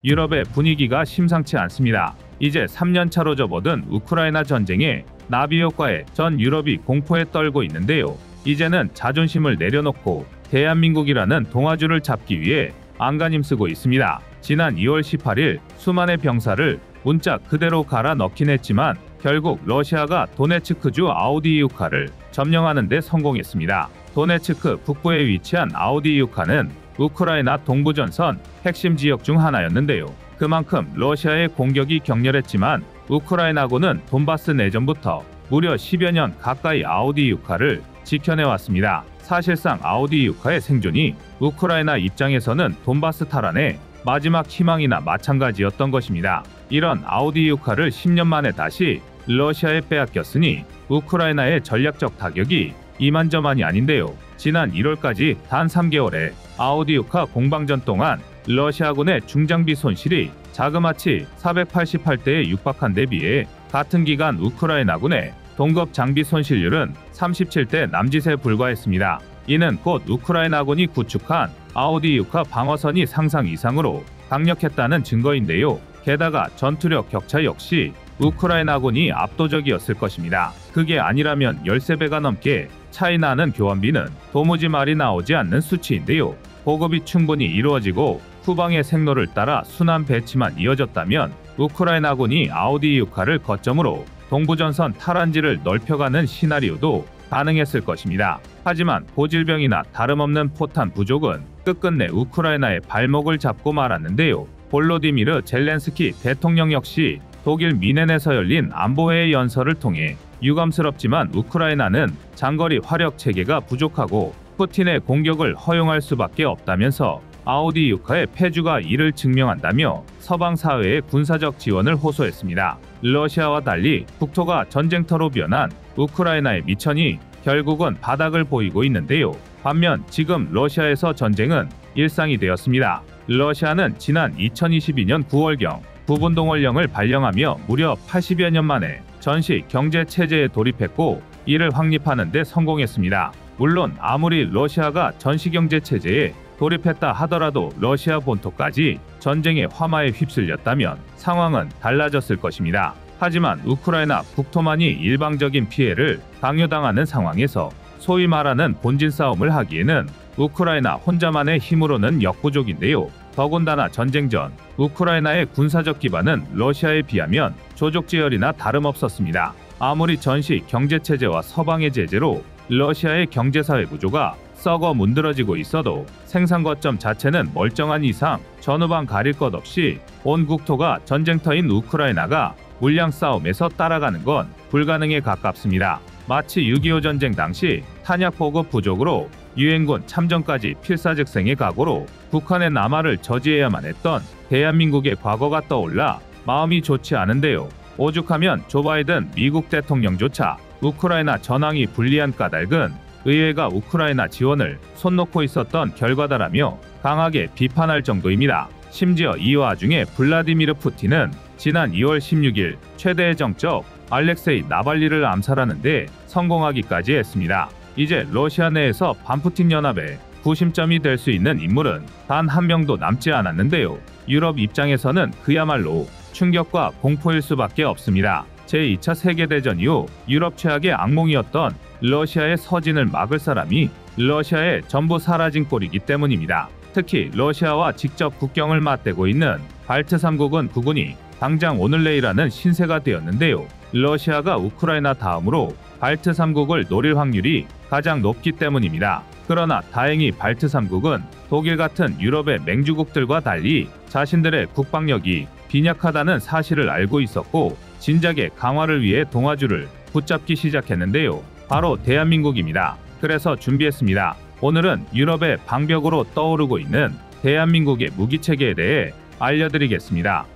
유럽의 분위기가 심상치 않습니다. 이제 3년차로 접어든 우크라이나 전쟁에 나비 효과에 전 유럽이 공포에 떨고 있는데요. 이제는 자존심을 내려놓고 대한민국이라는 동아줄을 잡기 위해 안간힘 쓰고 있습니다. 지난 2월 18일 수만의 병사를 문자 그대로 갈아 넣긴 했지만 결국 러시아가 도네츠크주 아우디이우카를 점령하는 데 성공했습니다. 도네츠크 북부에 위치한 아우디이우카는 우크라이나 동부전선 핵심 지역 중 하나였는데요. 그만큼 러시아의 공격이 격렬했지만 우크라이나군은 돈바스 내전부터 무려 10여 년 가까이 아우디이우카를 지켜내왔습니다. 사실상 아우디이우카의 생존이 우크라이나 입장에서는 돈바스 탈환의 마지막 희망이나 마찬가지였던 것입니다. 이런 아우디이우카를 10년 만에 다시 러시아에 빼앗겼으니 우크라이나의 전략적 타격이 이만저만이 아닌데요. 지난 1월까지 단 3개월에 아우디이우카 공방전 동안 러시아군의 중장비 손실이 자그마치 488대에 육박한 데 비해 같은 기간 우크라이나군의 동급 장비 손실률은 37대 남짓에 불과했습니다. 이는 곧 우크라이나군이 구축한 아우디이우카 방어선이 상상 이상으로 강력했다는 증거인데요. 게다가 전투력 격차 역시 우크라이나군이 압도적이었을 것입니다. 그게 아니라면 13배가 넘게 차이 나는 교환비는 도무지 말이 나오지 않는 수치인데요. 보급이 충분히 이루어지고 후방의 생로를 따라 순환 배치만 이어졌다면 우크라이나군이 아우디이우카를 거점으로 동부전선 탈환지를 넓혀가는 시나리오도 가능했을 것입니다. 하지만 고질병이나 다름없는 포탄 부족은 끝끝내 우크라이나의 발목을 잡고 말았는데요. 볼로디미르 젤렌스키 대통령 역시 독일 미넨에서 열린 안보회의 연설을 통해 유감스럽지만 우크라이나는 장거리 화력 체계가 부족하고 푸틴의 공격을 허용할 수밖에 없다면서 아우디이우카의 패주가 이를 증명한다며 서방 사회의 군사적 지원을 호소했습니다. 러시아와 달리 국토가 전쟁터로 변한 우크라이나의 미천이 결국은 바닥을 보이고 있는데요. 반면 지금 러시아에서 전쟁은 일상이 되었습니다. 러시아는 지난 2022년 9월경 부분동원령을 발령하며 무려 80여 년 만에 전시 경제 체제에 돌입했고 이를 확립하는 데 성공했습니다. 물론 아무리 러시아가 전시 경제 체제에 돌입했다 하더라도 러시아 본토까지 전쟁의 화마에 휩쓸렸다면 상황은 달라졌을 것입니다. 하지만 우크라이나 국토만이 일방적인 피해를 강요당하는 상황에서 소위 말하는 본진 싸움을 하기에는 우크라이나 혼자만의 힘으로는 역부족인데요. 더군다나 전쟁 전 우크라이나의 군사적 기반은 러시아에 비하면 조족지혈이나 다름없었습니다. 아무리 전시 경제체제와 서방의 제재로 러시아의 경제사회 구조가 썩어 문드러지고 있어도 생산 거점 자체는 멀쩡한 이상 전후방 가릴 것 없이 온 국토가 전쟁터인 우크라이나가 물량 싸움에서 따라가는 건 불가능에 가깝습니다. 마치 6.25 전쟁 당시 탄약 보급 부족으로 유엔군 참전까지 필사즉생의 각오로 북한의 남하를 저지해야만 했던 대한민국의 과거가 떠올라 마음이 좋지 않은데요. 오죽하면 조 바이든 미국 대통령조차 우크라이나 전황이 불리한 까닭은 의회가 우크라이나 지원을 손 놓고 있었던 결과다라며 강하게 비판할 정도입니다. 심지어 이 와중에 블라디미르 푸틴은 지난 2월 16일 최대의 정적 알렉세이 나발리를 암살하는데 성공하기까지 했습니다. 이제 러시아 내에서 반푸틴 연합의 구심점이 될 수 있는 인물은 단 한 명도 남지 않았는데요. 유럽 입장에서는 그야말로 충격과 공포일 수밖에 없습니다. 제2차 세계대전 이후 유럽 최악의 악몽이었던 러시아의 서진을 막을 사람이 러시아에 전부 사라진 꼴이기 때문입니다. 특히 러시아와 직접 국경을 맞대고 있는 발트 3국은 부군이 당장 오늘 내일하는 신세가 되었는데요. 러시아가 우크라이나 다음으로 발트 3국을 노릴 확률이 가장 높기 때문입니다. 그러나 다행히 발트 3국은 독일 같은 유럽의 맹주국들과 달리 자신들의 국방력이 빈약하다는 사실을 알고 있었고 진작에 강화를 위해 동아줄을 붙잡기 시작했는데요. 바로 대한민국입니다. 그래서 준비했습니다. 오늘은 유럽의 방벽으로 떠오르고 있는 대한민국의 무기체계에 대해 알려드리겠습니다.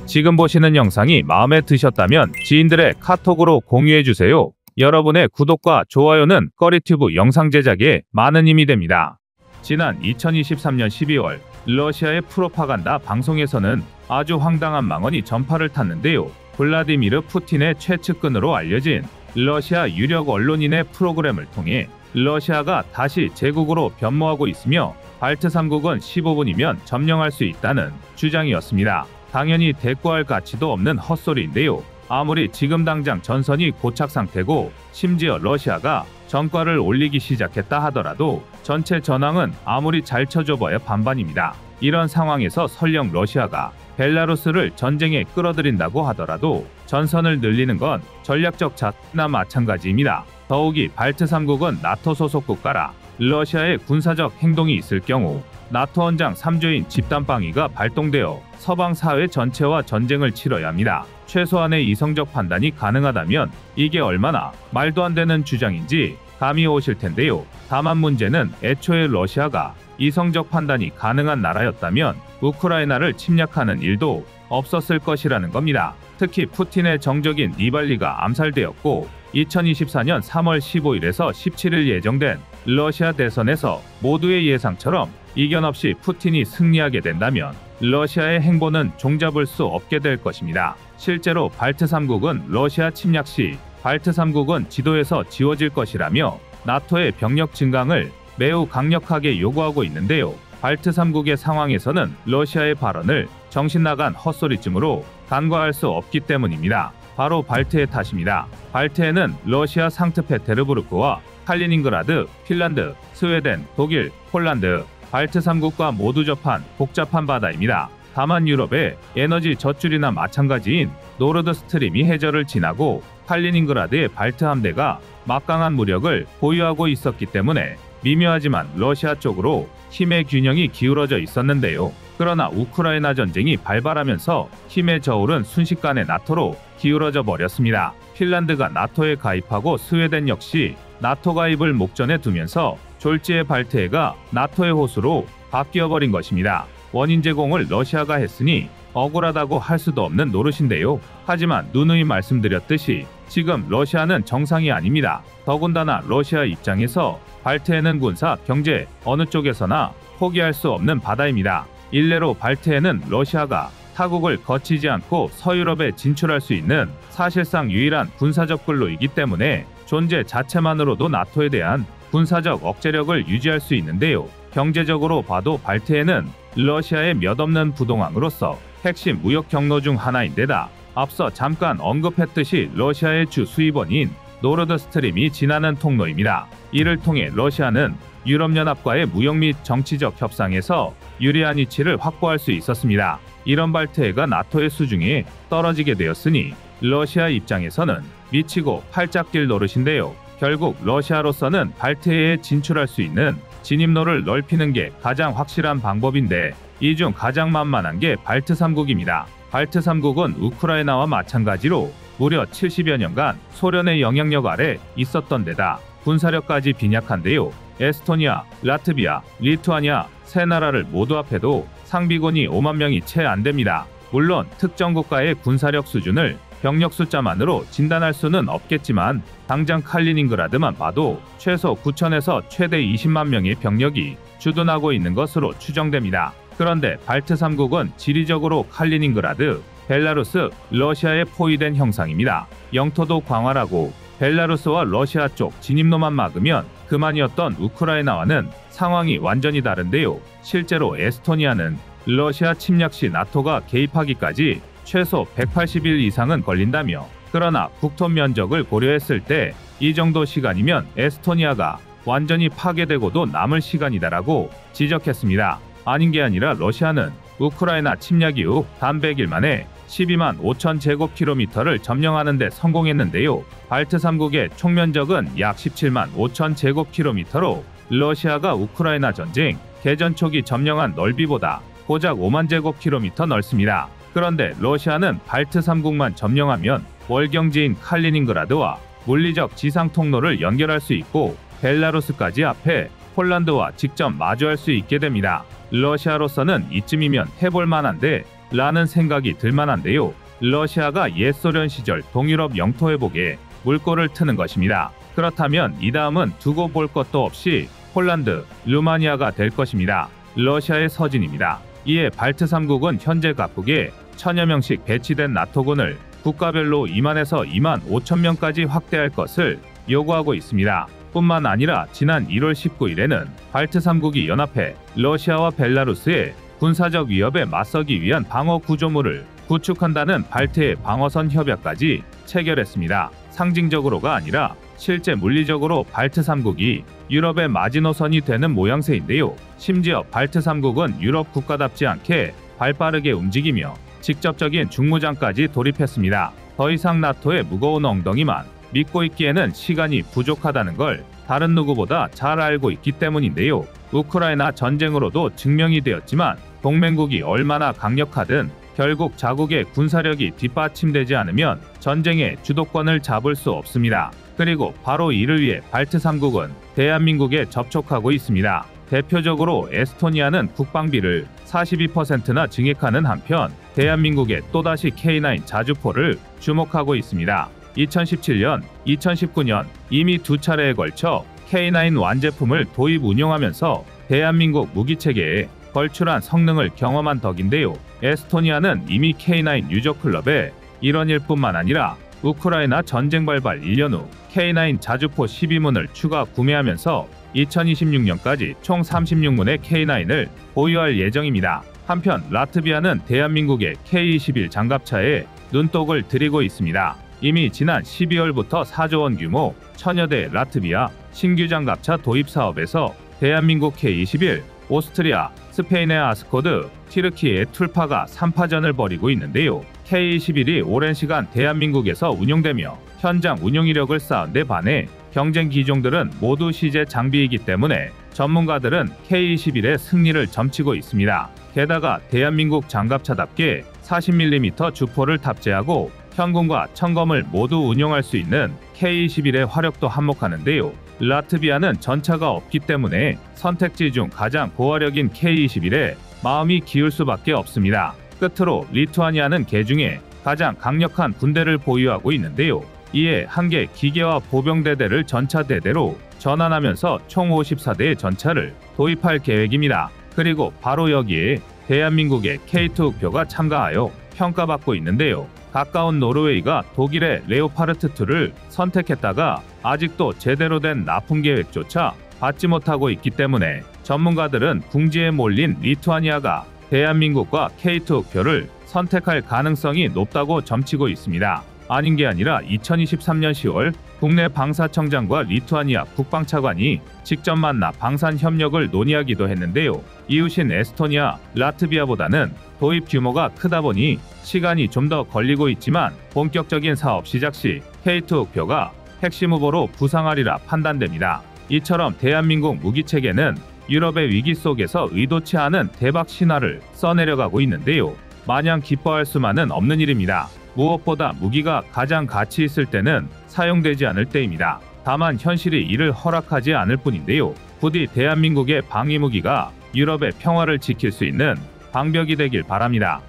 지금 보시는 영상이 마음에 드셨다면 지인들의 카톡으로 공유해주세요. 여러분의 구독과 좋아요는 꺼리튜브 영상 제작에 많은 힘이 됩니다. 지난 2023년 12월 러시아의 프로파간다 방송에서는 아주 황당한 망언이 전파를 탔는데요. 블라디미르 푸틴의 최측근으로 알려진 러시아 유력 언론인의 프로그램을 통해 러시아가 다시 제국으로 변모하고 있으며 발트 3국은 15분이면 점령할 수 있다는 주장이었습니다. 당연히 대꾸할 가치도 없는 헛소리인데요. 아무리 지금 당장 전선이 고착 상태고 심지어 러시아가 전과를 올리기 시작했다 하더라도 전체 전황은 아무리 잘 쳐줘봐야 반반입니다. 이런 상황에서 설령 러시아가 벨라루스를 전쟁에 끌어들인다고 하더라도 전선을 늘리는 건 전략적 자세나 마찬가지입니다. 더욱이 발트 3국은 나토 소속 국가라 러시아의 군사적 행동이 있을 경우 나토 헌장 3조인 집단방위가 발동되어 서방 사회 전체와 전쟁을 치러야 합니다. 최소한의 이성적 판단이 가능하다면 이게 얼마나 말도 안 되는 주장인지 감이 오실 텐데요. 다만 문제는 애초에 러시아가 이성적 판단이 가능한 나라였다면 우크라이나를 침략하는 일도 없었을 것이라는 겁니다. 특히 푸틴의 정적인 니발리가 암살되었고 2024년 3월 15일에서 17일 예정된 러시아 대선에서 모두의 예상처럼 이견 없이 푸틴이 승리하게 된다면 러시아의 행보는 종잡을 수 없게 될 것입니다. 실제로 발트 3국은 러시아 침략 시 발트 3국은 지도에서 지워질 것이라며 나토의 병력 증강을 매우 강력하게 요구하고 있는데요. 발트 3국의 상황에서는 러시아의 발언을 정신나간 헛소리쯤으로 간과할 수 없기 때문입니다. 바로 발트의 탓입니다. 발트에는 러시아 상트페테르부르크와 칼리닝그라드, 핀란드, 스웨덴, 독일, 폴란드, 발트 3국과 모두 접한 복잡한 바다입니다. 다만 유럽의 에너지 젖줄이나 마찬가지인 노르드 스트림이 해저를 지나고 칼리닝그라드의 발트 함대가 막강한 무력을 보유하고 있었기 때문에 미묘하지만 러시아 쪽으로 힘의 균형이 기울어져 있었는데요. 그러나 우크라이나 전쟁이 발발하면서 힘의 저울은 순식간에 나토로 기울어져 버렸습니다. 핀란드가 나토에 가입하고 스웨덴 역시 나토 가입을 목전에 두면서 졸지에 발트해가 나토의 호수로 바뀌어버린 것입니다. 원인 제공을 러시아가 했으니 억울하다고 할 수도 없는 노릇인데요. 하지만 누누이 말씀드렸듯이 지금 러시아는 정상이 아닙니다. 더군다나 러시아 입장에서 발트해는 군사, 경제 어느 쪽에서나 포기할 수 없는 바다입니다. 일례로 발트해는 러시아가 타국을 거치지 않고 서유럽에 진출할 수 있는 사실상 유일한 군사적 근로이기 때문에 존재 자체만으로도 나토에 대한 군사적 억제력을 유지할 수 있는데요. 경제적으로 봐도 발트해는 러시아의 몇 없는 부동항으로서 핵심 무역 경로 중 하나인데다 앞서 잠깐 언급했듯이 러시아의 주 수입원인 노르드 스트림이 지나는 통로입니다. 이를 통해 러시아는 유럽연합과의 무역 및 정치적 협상에서 유리한 위치를 확보할 수 있었습니다. 이런 발트해가 나토의 수중에 떨어지게 되었으니 러시아 입장에서는 미치고 팔짝 뛸 노릇인데요. 결국 러시아로서는 발트해에 진출할 수 있는 진입로를 넓히는 게 가장 확실한 방법인데 이 중 가장 만만한 게 발트 3국입니다. 발트 3국은 우크라이나와 마찬가지로 무려 70여 년간 소련의 영향력 아래 있었던 데다 군사력까지 빈약한데요. 에스토니아, 라트비아, 리투아니아 세 나라를 모두 합해도 상비군이 5만 명이 채 안 됩니다. 물론 특정 국가의 군사력 수준을 병력 숫자만으로 진단할 수는 없겠지만 당장 칼리닝그라드만 봐도 최소 9천에서 최대 20만 명의 병력이 주둔하고 있는 것으로 추정됩니다. 그런데 발트 3국은 지리적으로 칼리닝그라드, 벨라루스, 러시아에 포위된 형상입니다. 영토도 광활하고 벨라루스와 러시아 쪽 진입로만 막으면 그만이었던 우크라이나와는 상황이 완전히 다른데요. 실제로 에스토니아는 러시아 침략 시 나토가 개입하기까지 최소 180일 이상은 걸린다며 그러나 국토 면적을 고려했을 때 이 정도 시간이면 에스토니아가 완전히 파괴되고도 남을 시간이다라고 지적했습니다. 아닌 게 아니라 러시아는 우크라이나 침략 이후 단 100일 만에 12만 5천 제곱킬로미터를 점령하는 데 성공했는데요. 발트 3국의 총면적은 약 17만 5천 제곱킬로미터로 러시아가 우크라이나 전쟁 개전 초기 점령한 넓이보다 고작 5만 제곱킬로미터 넓습니다. 그런데 러시아는 발트 3국만 점령하면 월경지인 칼리닝그라드와 물리적 지상 통로를 연결할 수 있고 벨라루스까지 앞에 폴란드와 직접 마주할 수 있게 됩니다. 러시아로서는 이쯤이면 해볼 만한데 라는 생각이 들만한데요. 러시아가 옛 소련 시절 동유럽 영토 회복에 물꼬를 트는 것입니다. 그렇다면 이 다음은 두고 볼 것도 없이 폴란드, 루마니아가 될 것입니다. 러시아의 서진입니다. 이에 발트 3국은 현재 각국에 1000여 명씩 배치된 나토군을 국가별로 2만에서 2만 5천 명까지 확대할 것을 요구하고 있습니다. 뿐만 아니라 지난 1월 19일에는 발트 3국이 연합해 러시아와 벨라루스의 군사적 위협에 맞서기 위한 방어 구조물을 구축한다는 발트의 방어선 협약까지 체결했습니다. 상징적으로가 아니라 실제 물리적으로 발트 3국이 유럽의 마지노선이 되는 모양새인데요. 심지어 발트 3국은 유럽 국가답지 않게 발빠르게 움직이며 직접적인 중무장까지 돌입했습니다. 더 이상 나토의 무거운 엉덩이만 믿고 있기에는 시간이 부족하다는 걸 다른 누구보다 잘 알고 있기 때문인데요. 우크라이나 전쟁으로도 증명이 되었지만 동맹국이 얼마나 강력하든 결국 자국의 군사력이 뒷받침되지 않으면 전쟁의 주도권을 잡을 수 없습니다. 그리고 바로 이를 위해 발트 3국은 대한민국에 접촉하고 있습니다. 대표적으로 에스토니아는 국방비를 42%나 증액하는 한편 대한민국에 또다시 K9 자주포를 주목하고 있습니다. 2017년, 2019년 이미 두 차례에 걸쳐 K9 완제품을 도입 운용하면서 대한민국 무기체계에 걸출한 성능을 경험한 덕인데요. 에스토니아는 이미 K9 유저클럽의 일원일 뿐만 아니라 우크라이나 전쟁 발발 1년 후 K9 자주포 12문을 추가 구매하면서 2026년까지 총 36문의 K9을 보유할 예정입니다. 한편 라트비아는 대한민국의 K21 장갑차에 눈독을 들이고 있습니다. 이미 지난 12월부터 4조 원 규모 1000여 대 라트비아 신규 장갑차 도입 사업에서 대한민국 K21, 오스트리아, 스페인의 아스코드, 튀르키의 툴파가 3파전을 벌이고 있는데요. K21이 오랜 시간 대한민국에서 운용되며 현장 운용 이력을 쌓은 데 반해 경쟁 기종들은 모두 시제 장비이기 때문에 전문가들은 K21의 승리를 점치고 있습니다. 게다가 대한민국 장갑차답게 40mm 주포를 탑재하고 현군과 청검을 모두 운용할 수 있는 K21의 화력도 한몫하는데요. 라트비아는 전차가 없기 때문에 선택지 중 가장 고화력인 K21에 마음이 기울 수밖에 없습니다. 끝으로 리투아니아는 개중에 가장 강력한 군대를 보유하고 있는데요. 이에 한 개 기계화 보병대대를 전차대대로 전환하면서 총 54대의 전차를 도입할 계획입니다. 그리고 바로 여기에 대한민국의 K2 흑표가 참가하여 평가받고 있는데요. 가까운 노르웨이가 독일의 레오파르트2를 선택했다가 아직도 제대로 된 납품 계획조차 받지 못하고 있기 때문에 전문가들은 궁지에 몰린 리투아니아가 대한민국과 K2 흑표를 선택할 가능성이 높다고 점치고 있습니다. 아닌 게 아니라 2023년 10월 국내 방사청장과 리투아니아 국방차관이 직접 만나 방산 협력을 논의하기도 했는데요. 이웃인 에스토니아, 라트비아보다는 도입 규모가 크다 보니 시간이 좀 더 걸리고 있지만 본격적인 사업 시작 시 K2 흑표가 핵심 후보로 부상하리라 판단됩니다. 이처럼 대한민국 무기체계는 유럽의 위기 속에서 의도치 않은 대박 신화를 써내려가고 있는데요. 마냥 기뻐할 수만은 없는 일입니다. 무엇보다 무기가 가장 가치 있을 때는 사용되지 않을 때입니다. 다만 현실이 이를 허락하지 않을 뿐인데요. 부디 대한민국의 방위무기가 유럽의 평화를 지킬 수 있는 방벽이 되길 바랍니다.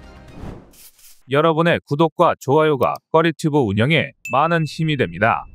여러분의 구독과 좋아요가 꺼리튜브 운영에 많은 힘이 됩니다.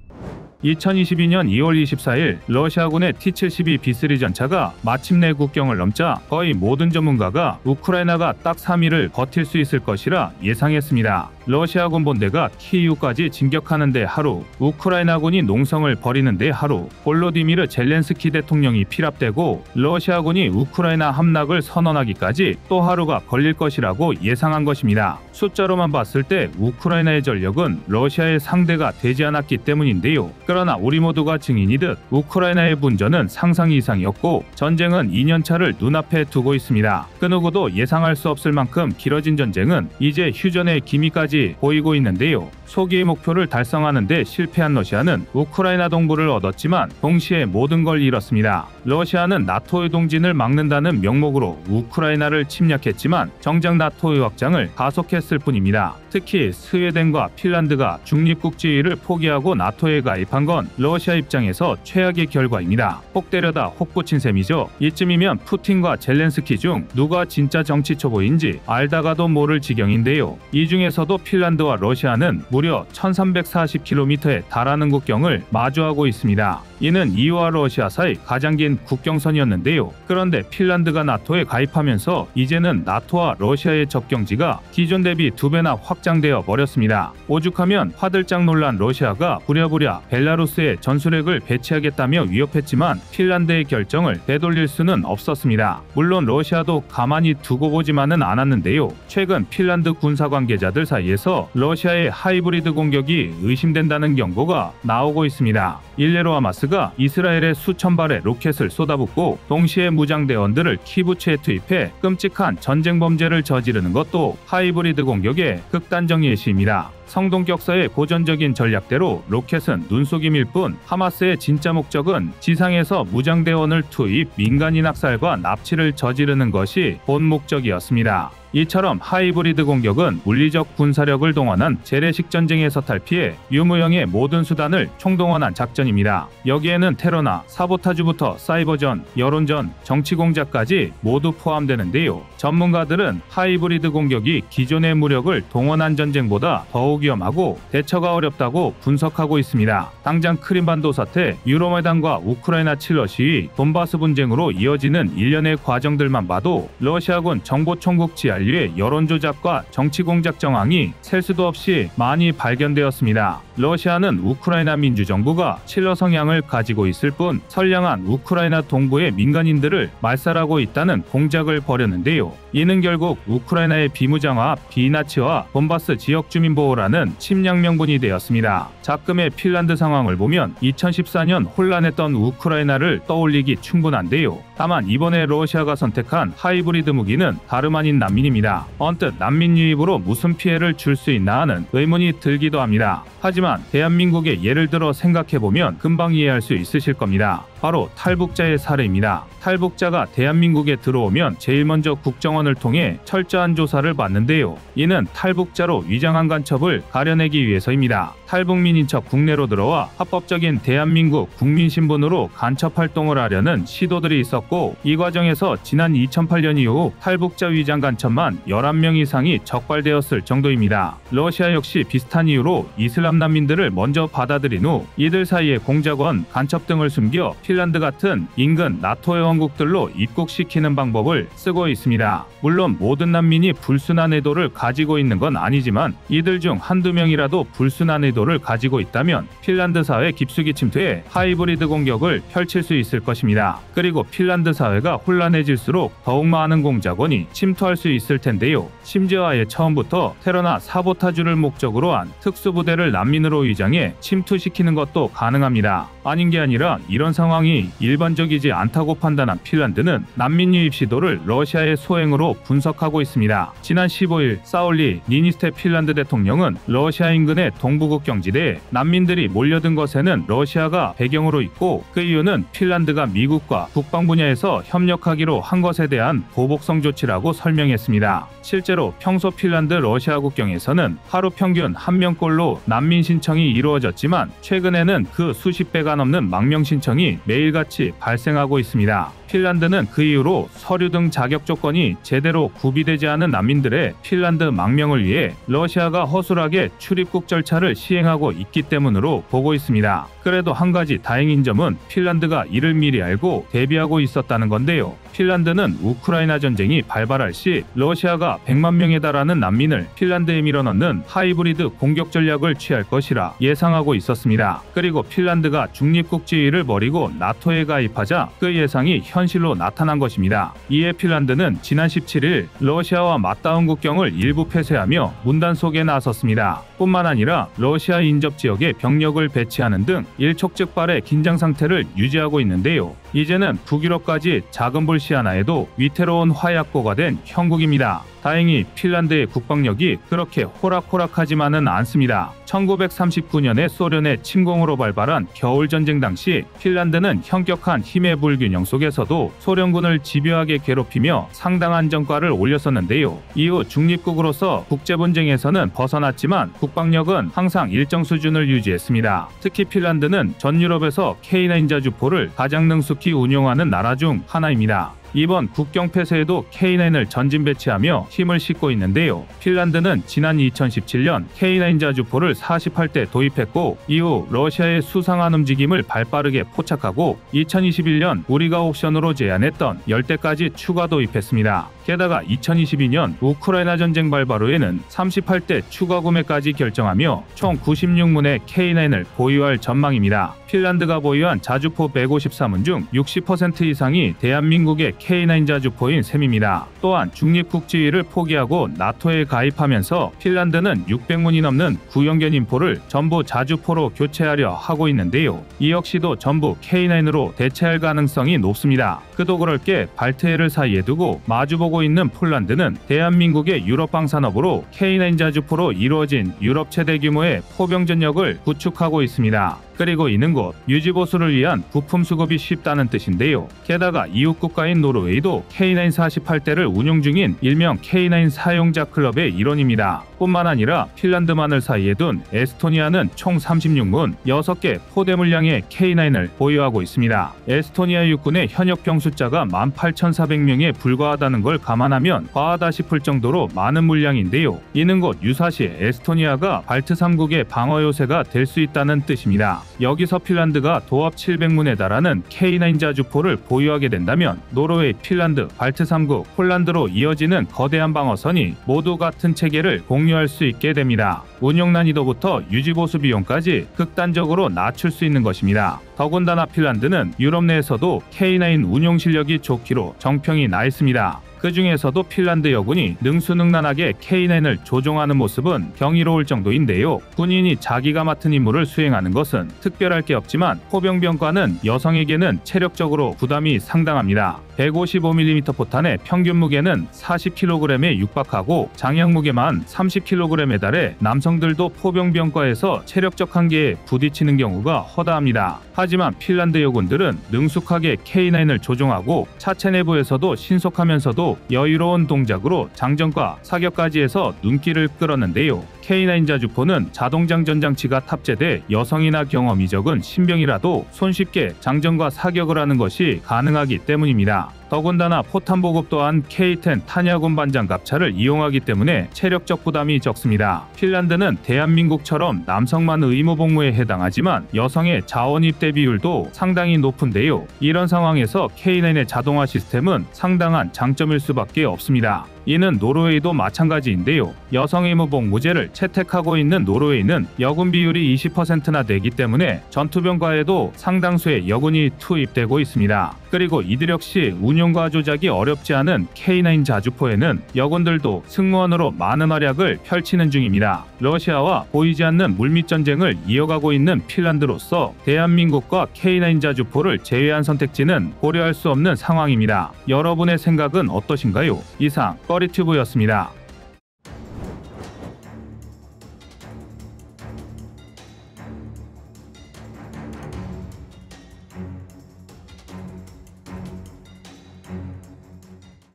2022년 2월 24일 러시아군의 T-72 B3 전차가 마침내 국경을 넘자 거의 모든 전문가가 우크라이나가 딱 3일을 버틸 수 있을 것이라 예상했습니다. 러시아군 본대가 키이우까지 진격하는데 하루, 우크라이나군이 농성을 벌이는데 하루, 볼로디미르 젤렌스키 대통령이 피랍되고 러시아군이 우크라이나 함락을 선언하기까지 또 하루가 걸릴 것이라고 예상한 것입니다. 숫자로만 봤을 때 우크라이나의 전력은 러시아의 상대가 되지 않았기 때문인데요. 그러나 우리 모두가 증인이듯 우크라이나의 분전은 상상 이상이었고 전쟁은 2년차를 눈앞에 두고 있습니다. 그 누구도 예상할 수 없을 만큼 길어진 전쟁은 이제 휴전의 기미까지 보이고 있는데요. 소기의 목표를 달성하는 데 실패한 러시아는 우크라이나 동부를 얻었지만 동시에 모든 걸 잃었습니다. 러시아는 나토의 동진을 막는다는 명목으로 우크라이나를 침략했지만 정작 나토의 확장을 가속했을 뿐입니다. 특히 스웨덴과 핀란드가 중립국지위를 포기하고 나토에 가입한 건 러시아 입장에서 최악의 결과입니다. 혹 때려다 혹 붙인 셈이죠. 이쯤이면 푸틴과 젤렌스키 중 누가 진짜 정치 초보인지 알다가도 모를 지경인데요. 이 중에서도 핀란드와 러시아는 무려 1340km에 달하는 국경을 마주하고 있습니다. 이는 EU와 러시아 사이 가장 긴 국경선이었는데요. 그런데 핀란드가 나토에 가입하면서 이제는 나토와 러시아의 접경지가 기존 대비 2배나 확장되어 버렸습니다. 오죽하면 화들짝 놀란 러시아가 부랴부랴 벨라루스에 전술핵을 배치하겠다며 위협했지만 핀란드의 결정을 되돌릴 수는 없었습니다. 물론 러시아도 가만히 두고 보지만은 않았는데요. 최근 핀란드 군사 관계자들 사이에서 러시아의 하이브리드 공격이 의심된다는 경고가 나오고 있습니다. 일례로 하마스가 이스라엘에 수천 발의 로켓을 쏟아붓고 동시에 무장대원들을 키부츠에 투입해 끔찍한 전쟁 범죄를 저지르는 것도 하이브리드 공격의 극단적 예시입니다. 성동격사의 고전적인 전략대로 로켓은 눈속임일 뿐 하마스의 진짜 목적은 지상에서 무장대원을 투입, 민간인 학살과 납치를 저지르는 것이 본 목적이었습니다. 이처럼 하이브리드 공격은 물리적 군사력을 동원한 재래식 전쟁에서 탈피해 유무형의 모든 수단을 총동원한 작전입니다. 여기에는 테러나 사보타주부터 사이버전, 여론전, 정치공작까지 모두 포함되는데요. 전문가들은 하이브리드 공격이 기존의 무력을 동원한 전쟁보다 더욱 위험하고 대처가 어렵다고 분석하고 있습니다. 당장 크림반도 사태, 유로마이단과 우크라이나 칠러 시위, 돈바스 분쟁으로 이어지는 일련의 과정들만 봐도 러시아군 정보총국 지하류의 여론조작과 정치공작 정황이 셀 수도 없이 많이 발견되었습니다. 러시아는 우크라이나 민주정부가 칠러 성향을 가지고 있을 뿐 선량한 우크라이나 동부의 민간인들을 말살하고 있다는 공작을 벌였는데요. 이는 결국 우크라이나의 비무장화, 비나치화, 돈바스 지역 주민 보호라는 침략 명분이 되었습니다. 작금의 핀란드 상황을 보면 2014년 혼란했던 우크라이나를 떠올리기 충분한데요. 다만 이번에 러시아가 선택한 하이브리드 무기는 다름 아닌 난민입니다. 언뜻 난민 유입으로 무슨 피해를 줄 수 있나 하는 의문이 들기도 합니다. 하지만 대한민국의 예를 들어 생각해보면 금방 이해할 수 있으실 겁니다. 바로 탈북자의 사례입니다. 탈북자가 대한민국에 들어오면 제일 먼저 국정원을 통해 철저한 조사를 받는데요. 이는 탈북자로 위장한 간첩을 가려내기 위해서입니다. 탈북민인 척 국내로 들어와 합법적인 대한민국 국민 신분으로 간첩 활동을 하려는 시도들이 있었고, 이 과정에서 지난 2008년 이후 탈북자 위장 간첩만 11명 이상이 적발되었을 정도입니다. 러시아 역시 비슷한 이유로 이슬람 난민들을 먼저 받아들인 후 이들 사이에 공작원, 간첩 등을 숨겨 핀란드 같은 인근 나토 회원국들로 입국시키는 방법을 쓰고 있습니다. 물론 모든 난민이 불순한 의도를 가지고 있는 건 아니지만 이들 중 한두 명이라도 불순한 의도를 가지고 있다면 핀란드 사회 깊숙이 침투해 하이브리드 공격을 펼칠 수 있을 것입니다. 그리고 핀란드 사회가 혼란해질수록 더욱 많은 공작원이 침투할 수 있을 텐데요. 심지어 아예 처음부터 테러나 사보타주를 목적으로 한 특수부대를 난민으로 위장해 침투시키는 것도 가능합니다. 아닌 게 아니라 이런 상황이 일반적이지 않다고 판단한 핀란드는 난민 유입 시도를 러시아의 소행으로 분석하고 있습니다. 지난 15일 사울리 니니스테 핀란드 대통령은 러시아 인근의 동부국 경지대에 난민들이 몰려든 것에는 러시아가 배경으로 있고, 그 이유는 핀란드가 미국과 국방 분야에서 협력하기로 한 것에 대한 보복성 조치라고 설명했습니다. 실제로 평소 핀란드 러시아 국경에서는 하루 평균 1명꼴로 난민 신청이 이루어졌지만 최근에는 그 수십 배가 넘는 망명 신청이 매일같이 발생하고 있습니다. 핀란드는 그 이후로 서류 등 자격 조건이 제대로 구비되지 않은 난민들의 핀란드 망명을 위해 러시아가 허술하게 출입국 절차를 시행하고 있기 때문으로 보고 있습니다. 그래도 한 가지 다행인 점은 핀란드가 이를 미리 알고 대비하고 있었다는 건데요. 핀란드는 우크라이나 전쟁이 발발할 시 러시아가 100만 명에 달하는 난민을 핀란드에 밀어넣는 하이브리드 공격 전략을 취할 것이라 예상하고 있었습니다. 그리고 핀란드가 중립국 지위를 버리고 나토에 가입하자 그 예상이 현실로 나타난 것입니다. 이에 핀란드는 지난 17일 러시아와 맞닿은 국경을 일부 폐쇄하며 문단 속에 나섰습니다. 뿐만 아니라 러시아 인접 지역에 병력을 배치하는 등 일촉즉발의 긴장 상태를 유지하고 있는데요. 이제는 북유럽까지 작은 불씨 하나에도 위태로운 화약고가 된 형국입니다. 다행히 핀란드의 국방력이 그렇게 호락호락하지만은 않습니다. 1939년에 소련의 침공으로 발발한 겨울전쟁 당시 핀란드는 현격한 힘의 불균형 속에서도 소련군을 집요하게 괴롭히며 상당한 전과를 올렸었는데요. 이후 중립국으로서 국제분쟁에서는 벗어났지만 국방력은 항상 일정 수준을 유지했습니다. 특히 핀란드는 전 유럽에서 K9 자주포를 가장 능숙히 운용하는 나라 중 하나입니다. 이번 국경 폐쇄에도 K9을 전진 배치하며 힘을 싣고 있는데요. 핀란드는 지난 2017년 K9 자주포를 48대 도입했고 이후 러시아의 수상한 움직임을 발빠르게 포착하고 2021년 우리가 옵션으로 제안했던 10대까지 추가 도입했습니다. 게다가 2022년 우크라이나 전쟁 발발 후에는 38대 추가 구매까지 결정하며 총 96문의 K9을 보유할 전망입니다. 핀란드가 보유한 자주포 153문 중 60% 이상이 대한민국의 K9 자주포인 셈입니다. 또한 중립국지위를 포기하고 나토에 가입하면서 핀란드는 600문이 넘는 구형견 인포를 전부 자주포로 교체하려 하고 있는데요. 이 역시도 전부 K9으로 대체할 가능성이 높습니다. 그도 그럴 게 발트해를 사이에 두고 마주보고 있는 폴란드는 대한민국의 유럽방 산업으로 K9 자주포로 이루어진 유럽 최대 규모의 포병 전력을 구축하고 있습니다. 그리고 이는 곧 유지보수를 위한 부품 수급이 쉽다는 뜻인데요. 게다가 이웃 국가인 노르웨이도 K9 48대를 운용 중인 일명 K9 사용자 클럽의 일원입니다. 뿐만 아니라 핀란드만을 사이에 둔 에스토니아는 총 36문 6개 포대 물량의 K9을 보유하고 있습니다. 에스토니아 육군의 현역 병 숫자가 18,400명에 불과하다는 걸 감안하면 과하다 싶을 정도로 많은 물량인데요. 이는 곧 유사시 에스토니아가 발트 3국의 방어 요새가 될 수 있다는 뜻입니다. 여기서 핀란드가 도합 700문에 달하는 K9 자주포를 보유하게 된다면 노르웨이, 핀란드, 발트 3국, 폴란드로 이어지는 거대한 방어선이 모두 같은 체계를 공유할 수 있게 됩니다. 운용 난이도부터 유지보수 비용까지 극단적으로 낮출 수 있는 것입니다. 더군다나 핀란드는 유럽 내에서도 K9 운용 실력이 좋기로 정평이 나 있습니다. 그 중에서도 핀란드 여군이 능수능란하게 K9을 조종하는 모습은 경이로울 정도인데요. 군인이 자기가 맡은 임무를 수행하는 것은 특별할 게 없지만 포병병과는 여성에게는 체력적으로 부담이 상당합니다. 155mm 포탄의 평균 무게는 40kg에 육박하고 장약 무게만 30kg에 달해 남성들도 포병병과에서 체력적 한계에 부딪히는 경우가 허다합니다. 하지만 핀란드 여군들은 능숙하게 K9을 조종하고 차체 내부에서도 신속하면서도 여유로운 동작으로 장전과 사격까지 해서 눈길을 끌었는데요. K9 자주포는 자동장전 장치가 탑재돼 여성이나 경험이 적은 신병이라도 손쉽게 장전과 사격을 하는 것이 가능하기 때문입니다. 더군다나 포탄 보급 또한 K10 탄약 운반 장갑차를 이용하기 때문에 체력적 부담이 적습니다. 핀란드는 대한민국처럼 남성만 의무 복무에 해당하지만 여성의 자원 입대 비율도 상당히 높은데요. 이런 상황에서 K9의 자동화 시스템은 상당한 장점일 수밖에 없습니다. 이는 노르웨이도 마찬가지인데요. 여성 의무 복무제를 채택하고 있는 노르웨이는 여군 비율이 20%나 되기 때문에 전투병과에도 상당수의 여군이 투입되고 있습니다. 그리고 이들 역시 운용과 조작이 어렵지 않은 K9 자주포에는 여군들도 승무원으로 많은 활약을 펼치는 중입니다. 러시아와 보이지 않는 물밑 전쟁을 이어가고 있는 핀란드로서 대한민국과 K9 자주포를 제외한 선택지는 고려할 수 없는 상황입니다. 여러분의 생각은 어떠신가요? 이상 꺼리튜브였습니다.